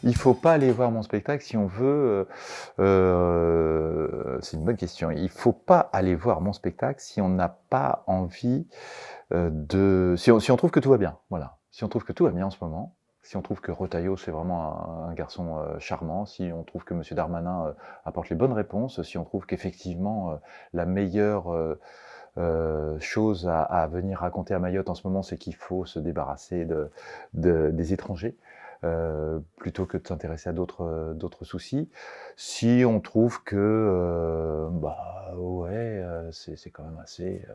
Il faut pas aller voir mon spectacle si on veut, c'est une bonne question. Il faut pas aller voir mon spectacle si on n'a pas envie, si on trouve que tout va bien, voilà. Si on trouve que tout va bien en ce moment, si on trouve que Retailleau, c'est vraiment un garçon, charmant, si on trouve que monsieur Darmanin, apporte les bonnes réponses, si on trouve qu'effectivement, la meilleure, chose à venir raconter à Mayotte en ce moment, c'est qu'il faut se débarrasser des étrangers, plutôt que de s'intéresser à d'autres soucis. Si on trouve que, bah, ouais, c'est quand même c'est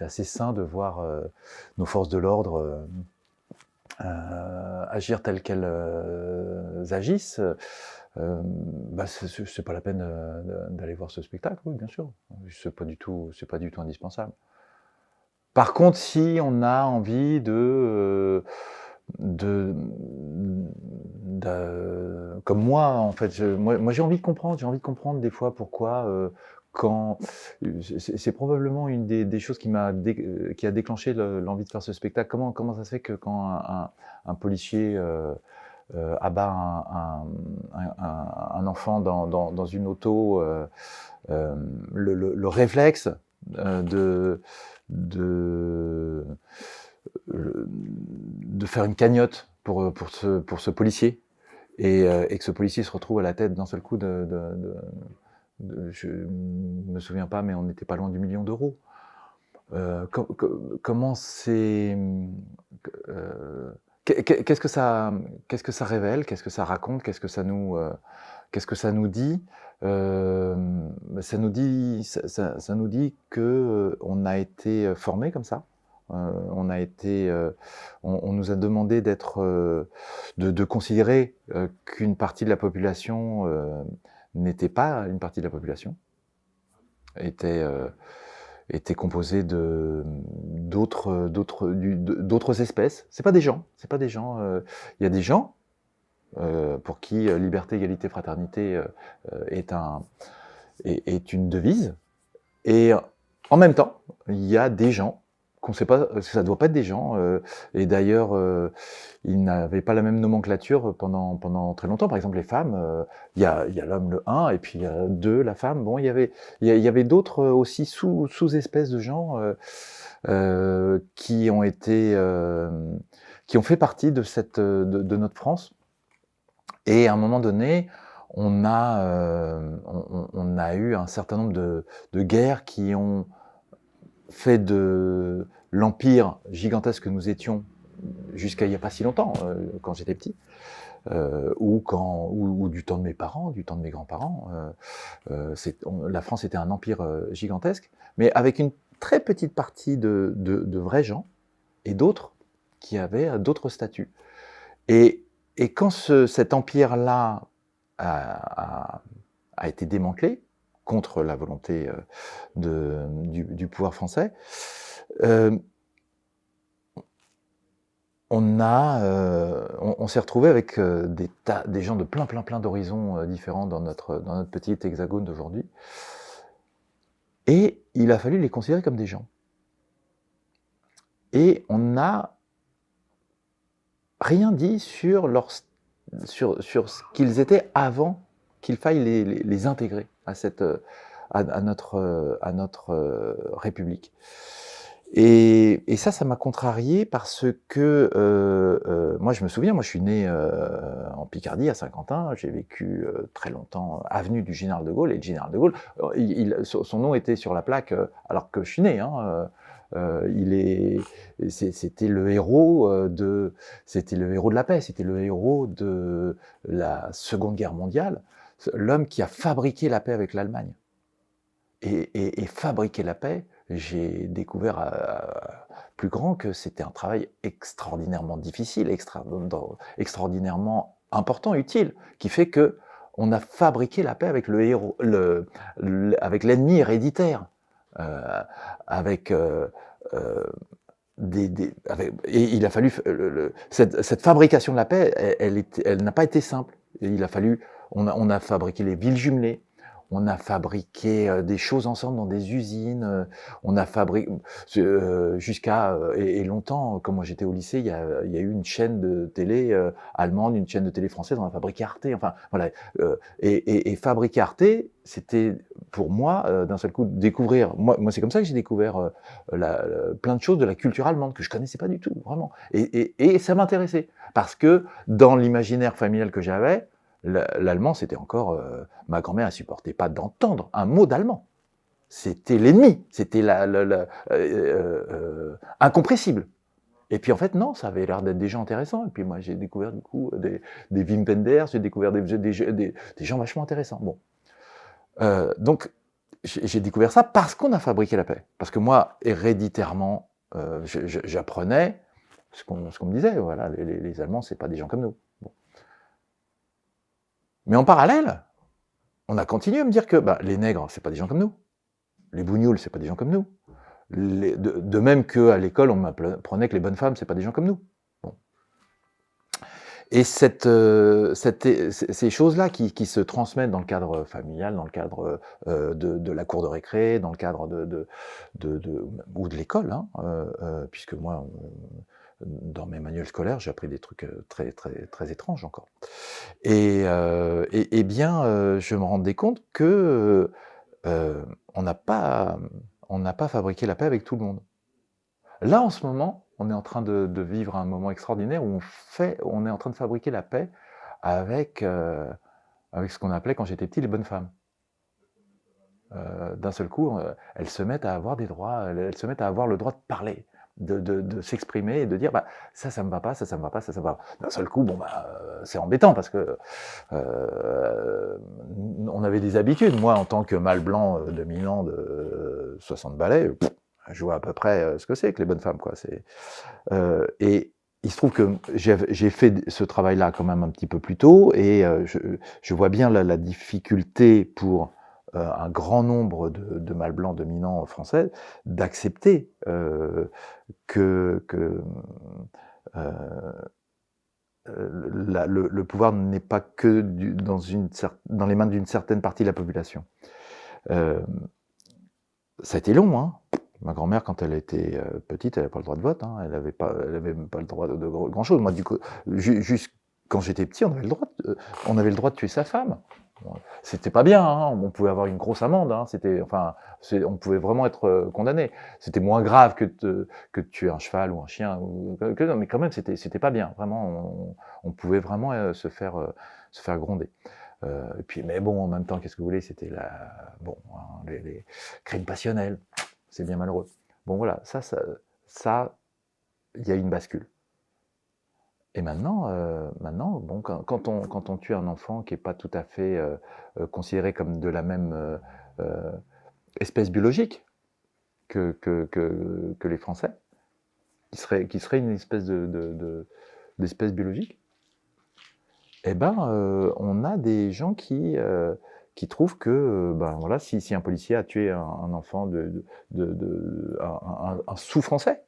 assez sain de voir, nos forces de l'ordre, agir telles qu'elles, agissent, bah, c'est pas la peine, d'aller voir ce spectacle, oui, bien sûr. C'est pas du tout indispensable. Par contre, si on a envie comme moi, en fait, moi j'ai envie de comprendre. J'ai envie de comprendre des fois pourquoi, quand c'est probablement une des choses qui a déclenché l'envie de faire ce spectacle. Comment ça se fait que quand un policier, abat un enfant dans une auto, le réflexe, de de de faire une cagnotte pour ce policier et que ce policier se retrouve à la tête d'un seul coup je me souviens pas, mais on n'était pas loin du million d'euros. Comment c'est, qu'est-ce que ça révèle? Qu'est-ce que ça raconte? Qu'est-ce que ça nous dit? Ça nous dit que, on a été formés comme ça. On a été, on nous a demandé de considérer, qu'une partie de la population, n'était pas une partie de la population, était, était composée d'autres espèces. C'est pas des gens, il y a des gens, pour qui, liberté, égalité, fraternité, est une devise. Et en même temps, il y a des gens qu'on sait pas, ça doit pas être des gens, et d'ailleurs, ils n'avaient pas la même nomenclature pendant très longtemps. Par exemple, les femmes, il y a l'homme, le un, et puis 2, la femme. Bon, il y avait d'autres, aussi sous-espèces de gens, qui ont été, qui ont fait partie de notre France. Et à un moment donné, on a eu un certain nombre de guerres qui ont fait de l'empire gigantesque que nous étions jusqu'à il n'y a pas si longtemps, quand j'étais petit, ou du temps de mes parents, du temps de mes grands-parents. La France était un empire, gigantesque, mais avec une très petite partie de vrais gens et d'autres qui avaient, d'autres statuts. Et quand cet empire-là a été démantelé, contre la volonté, du pouvoir français, on s'est retrouvé avec, des gens de plein d'horizons, différents dans notre petit hexagone d'aujourd'hui, et il a fallu les considérer comme des gens. Et on n'a rien dit sur ce qu'ils étaient avant qu'il faille les intégrer à notre République. Et ça m'a contrarié parce que, moi je me souviens, moi je suis né, en Picardie, à Saint-Quentin. J'ai vécu, très longtemps avenue du Général de Gaulle, et le Général de Gaulle, son nom était sur la plaque, alors que je suis né, hein. C'était le héros, c'était le héros de la paix, c'était le héros de la Seconde Guerre mondiale, l'homme qui a fabriqué la paix avec l'Allemagne. Et fabriquer la paix, j'ai découvert, plus grand, que c'était un travail extraordinairement difficile, extraordinairement important, utile, qui fait que on a fabriqué la paix avec le héros, avec l'ennemi héréditaire, avec, et il a fallu cette fabrication de la paix, elle n'a pas été simple. Et il a fallu, on a fabriqué les villes jumelées, on a fabriqué des choses ensemble dans des usines, on a fabriqué jusqu'à et longtemps, quand moi j'étais au lycée, il y a eu une chaîne de télé allemande, une chaîne de télé française, on a fabriqué Arte, enfin voilà. Et fabriquer Arte, c'était pour moi d'un seul coup découvrir. Moi c'est comme ça que j'ai découvert plein de choses de la culture allemande que je connaissais pas du tout, vraiment. Et ça m'intéressait parce que dans l'imaginaire familial que j'avais, l'allemand c'était encore ma grand-mère ne supportait pas d'entendre un mot d'allemand. C'était l'ennemi, c'était incompressible. Et puis en fait, non, ça avait l'air d'être des gens intéressants. Et puis moi, j'ai découvert du coup des Wim Wenders, j'ai découvert des gens vachement intéressants. Bon. Donc, j'ai découvert ça parce qu'on a fabriqué la paix. Parce que moi, héréditairement, j'apprenais ce qu'on me disait. Voilà, les Allemands, c'est pas des gens comme nous. Bon. Mais en parallèle, on a continué à me dire que les nègres, c'est pas des gens comme nous. Les bougnoules, c'est pas des gens comme nous. De même qu'à l'école, on m'apprenait que les bonnes femmes, c'est pas des gens comme nous. Bon. Et ces choses-là qui se transmettent dans le cadre familial, dans le cadre de la cour de récré, dans le cadre ou de l'école, hein, puisque moi, dans mes manuels scolaires, j'ai appris des trucs très, très, très étranges encore. Et bien, je me rendais compte que on n'a pas fabriqué la paix avec tout le monde. Là, en ce moment, on est en train de vivre un moment extraordinaire où on est en train de fabriquer la paix avec ce qu'on appelait quand j'étais petit les bonnes femmes. D'un seul coup, elles se mettent à avoir des droits, elles se mettent à avoir le droit de parler, de s'exprimer et de dire ça me va pas, ça me va pas, ça me va pas. D'un seul coup, c'est embêtant parce que on avait des habitudes. Moi, en tant que mâle blanc dominant de 60 balais, je vois à peu près ce que c'est que les bonnes femmes, quoi. Et il se trouve que j'ai fait ce travail-là quand même un petit peu plus tôt, et je vois bien la difficulté pour un grand nombre de mâles blancs dominants français d'accepter que le pouvoir n'est pas que dans les mains d'une certaine partie de la population. Ça a été long, hein. Ma grand-mère, quand elle était petite, elle n'avait pas le droit de vote, hein. Elle avait même pas le droit de grand-chose. Moi, du coup, juste quand j'étais petit, on avait le droit de tuer sa femme. Bon, c'était pas bien, hein. On pouvait avoir une grosse amende, hein. On pouvait vraiment être condamné. C'était moins grave que de tuer un cheval ou un chien, mais quand même, c'était pas bien. Vraiment, on pouvait vraiment se faire gronder. Et puis, mais bon, en même temps, qu'est-ce que vous voulez, c'était les crimes passionnels. C'est bien malheureux. Bon, voilà, ça, il y a une bascule. Et maintenant, bon, quand on tue un enfant qui n'est pas tout à fait considéré comme de la même espèce biologique que les Français, qui serait une espèce d'espèce biologique, eh ben, on a des gens qui trouvent que, voilà, si un policier a tué un enfant un sous-français,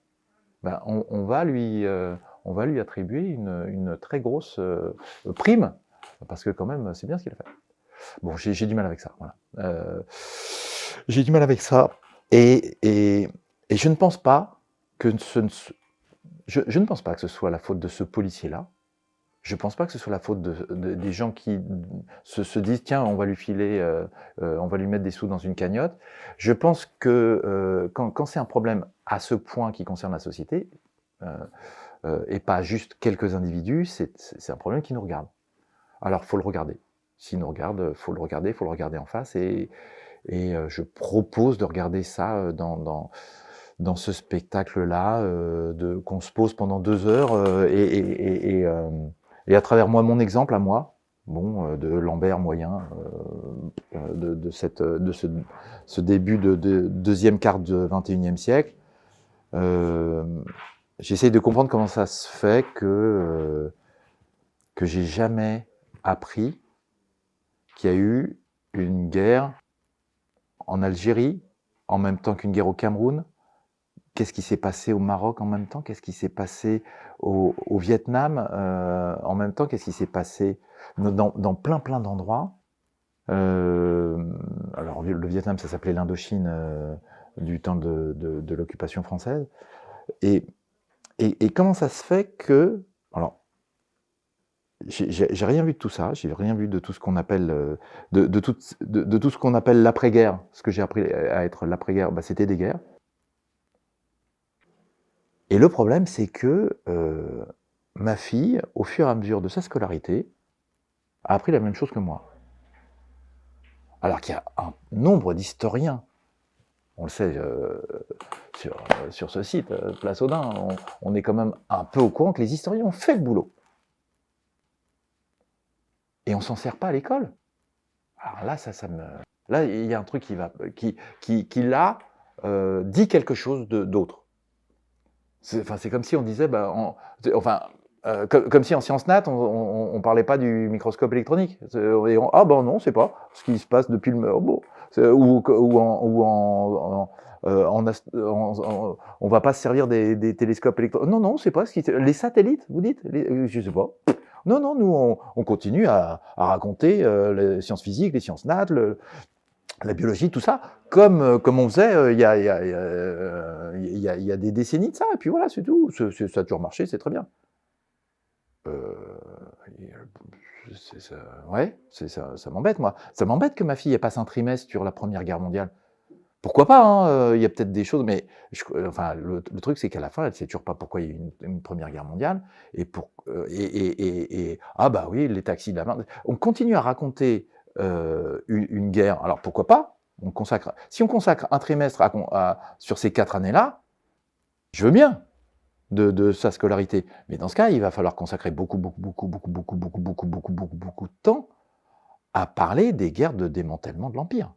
on va lui attribuer une très grosse prime, parce que quand même, c'est bien ce qu'il a fait. Bon, j'ai du mal avec ça, voilà. J'ai du mal avec ça, et je ne pense pas que je ne pense pas que ce soit la faute de ce policier-là. Je pense pas que ce soit la faute des gens qui se disent tiens, on va lui filer, on va lui mettre des sous dans une cagnotte. Je pense que quand c'est un problème à ce point qui concerne la société, et pas juste quelques individus, c'est un problème qui nous regarde. Alors, faut le regarder. S'il nous regarde, faut le regarder en face, et je propose de regarder ça dans ce spectacle-là, qu'on se pose pendant 2 heures, et à travers mon exemple à moi, de Lambert moyen, de ce début de deuxième quart du XXIe siècle, j'essaye de comprendre comment ça se fait que j'ai jamais appris qu'il y a eu une guerre en Algérie, en même temps qu'une guerre au Cameroun. Qu'est-ce qui s'est passé au Maroc en même temps? Qu'est-ce qui s'est passé au Vietnam en même temps? Qu'est-ce qui s'est passé dans plein d'endroits? Alors le Vietnam, ça s'appelait l'Indochine du temps de l'occupation française. Et comment ça se fait que... Alors, j'ai rien vu de tout ça, j'ai rien vu de tout ce qu'on appelle de tout ce qu'on appelle l'après-guerre. Ce que j'ai appris à être l'après-guerre, bah, c'était des guerres. Et le problème, c'est que ma fille, au fur et à mesure de sa scolarité, a appris la même chose que moi. Alors qu'il y a un nombre d'historiens, on le sait sur ce site, Place Audin, on est quand même un peu au courant que les historiens ont fait le boulot. Et on s'en sert pas à l'école. Alors là, ça me... Là, il y a un truc qui là, dit quelque chose d'autre. C'est comme si on disait, comme si en sciences nat, on parlait pas du microscope électronique. Ah ben non, c'est pas ce qui se passe depuis le... on va pas se servir des télescopes électroniques. Non, non, c'est pas ce qui... Les satellites, vous dites je sais pas. Non, non, nous, on continue à raconter les sciences physiques, les sciences nat, la biologie, tout ça, comme on faisait il y a des décennies de ça, et puis voilà, c'est tout. Ça a toujours marché, c'est très bien. Ouais, ça m'embête, moi. Ça m'embête que ma fille ait passé un trimestre sur la Première Guerre mondiale. Pourquoi pas, hein, il y a peut-être des choses, mais le truc, c'est qu'à la fin, elle ne sait toujours pas pourquoi il y a eu une Première Guerre mondiale, ah bah oui, les taxis de la main. On continue à raconter une guerre, alors pourquoi pas, si on consacre un trimestre sur ces 4 années-là, je veux bien de sa scolarité, mais dans ce cas, il va falloir consacrer beaucoup de temps à parler des guerres de démantèlement de l'Empire,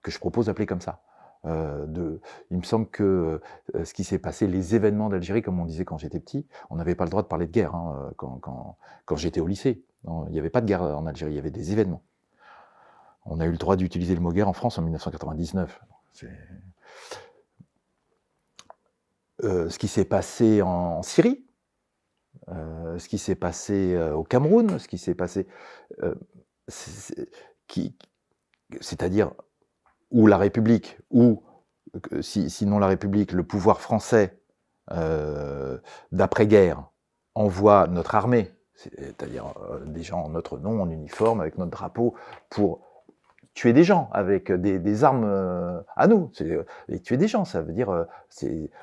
que je propose d'appeler comme ça. Il me semble que ce qui s'est passé, les événements d'Algérie, comme on disait quand j'étais petit, on n'avait pas le droit de parler de guerre quand j'étais au lycée. Non, il n'y avait pas de guerre en Algérie, il y avait des événements. On a eu le droit d'utiliser le mot guerre en France en 1999. Ce qui s'est passé en Syrie, ce qui s'est passé au Cameroun, ce qui s'est passé... c'est-à-dire où la République, ou sinon la République, le pouvoir français d'après-guerre envoie notre armée, c'est-à-dire des gens en notre nom, en uniforme, avec notre drapeau, pour tuer des gens avec des armes à nous. Et tuer des gens, ça veut dire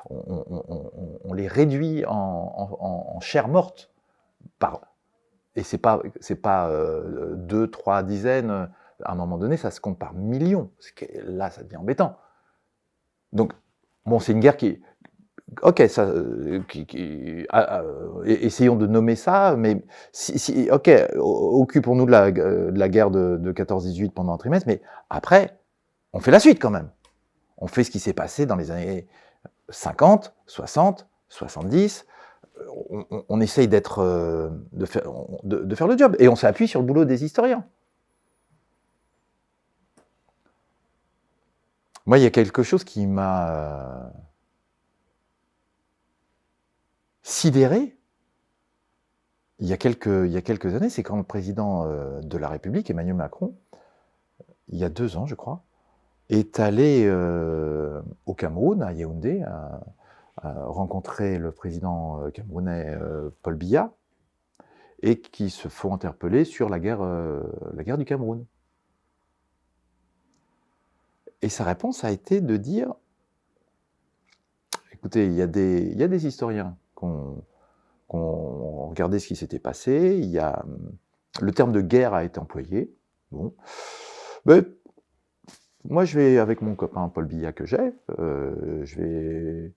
on les réduit en chair morte. Et c'est pas 2, 3 dizaines. À un moment donné, ça se compte par millions. Là, ça devient embêtant. Donc, bon, c'est une guerre qui... Ok, essayons de nommer ça, mais ok, occupons-nous de la guerre de 14-18 pendant un trimestre, mais après, on fait la suite quand même. On fait ce qui s'est passé dans les années 50, 60, 70. On essaye de faire le job, et on s'appuie sur le boulot des historiens. Moi, il y a quelque chose qui m'a sidéré il y a quelques années, c'est quand le président de la République, Emmanuel Macron, il y a 2 ans, je crois, est allé au Cameroun, à Yaoundé, à rencontrer le président camerounais Paul Biya, et qui se font interpeller sur la guerre du Cameroun. Et sa réponse a été de dire, écoutez, il y a des historiens qui ont regardé ce qui s'était passé, le terme de guerre a été employé, bon, mais moi je vais, avec mon copain Paul Biya que j'ai, je vais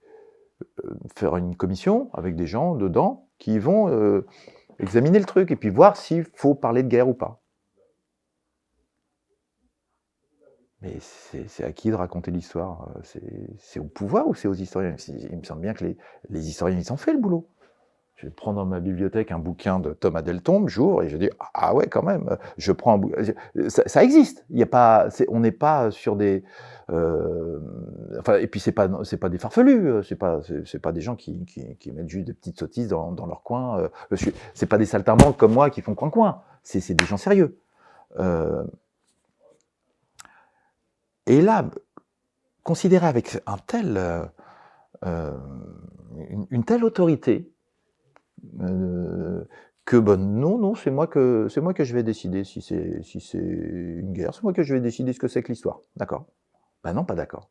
faire une commission avec des gens dedans qui vont examiner le truc et puis voir s'il faut parler de guerre ou pas. Mais c'est à qui de raconter l'histoire? C'est au pouvoir ou c'est aux historiens? Il me semble bien que les historiens, ils ont fait le boulot. Je vais prendre dans ma bibliothèque un bouquin de Thomas Deltombe, j'ouvre, et je dis « Ah ouais, quand même, je prends un bouquin... » Ça existe, on n'est pas sur des... et puis c'est pas des farfelus, c'est pas des gens qui mettent juste des petites sottises dans leur coin. C'est pas des saltimbanques comme moi qui font coin-coin, c'est des gens sérieux. Et là, considéré avec une telle autorité, que non, non, c'est moi que je vais décider si c'est une guerre, c'est moi que je vais décider ce que c'est que l'histoire. D'accord. Ben non, pas d'accord.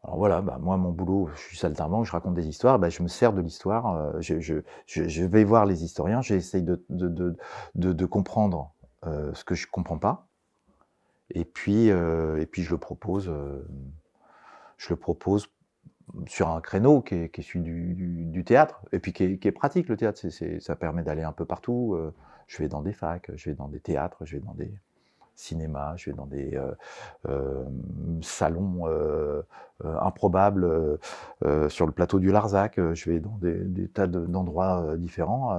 Alors voilà, bah, moi, mon boulot, je suis saltimbanque, je raconte des histoires, bah, je me sers de l'histoire, je vais voir les historiens, j'essaye de comprendre, ce que je comprends pas et puis je le propose sur un créneau qui est celui du théâtre et puis qui est pratique le théâtre, ça permet d'aller un peu partout, je vais dans des facs, je vais dans des théâtres, je vais dans des cinémas, je vais dans des, salons, improbables, sur le plateau du Larzac, je vais dans des tas d'endroits, différents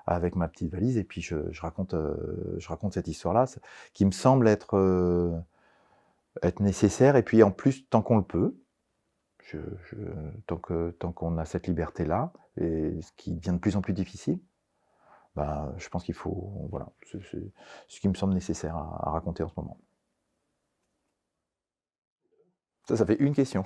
avec ma petite valise et puis je raconte cette histoire-là, qui me semble être nécessaire et puis en plus tant qu'on le peut. Je je tant qu'on a cette liberté-là et ce qui devient de plus en plus difficile, bah, je pense qu'il faut voilà, c'est ce qui me semble nécessaire à raconter en ce moment. Ça fait une question.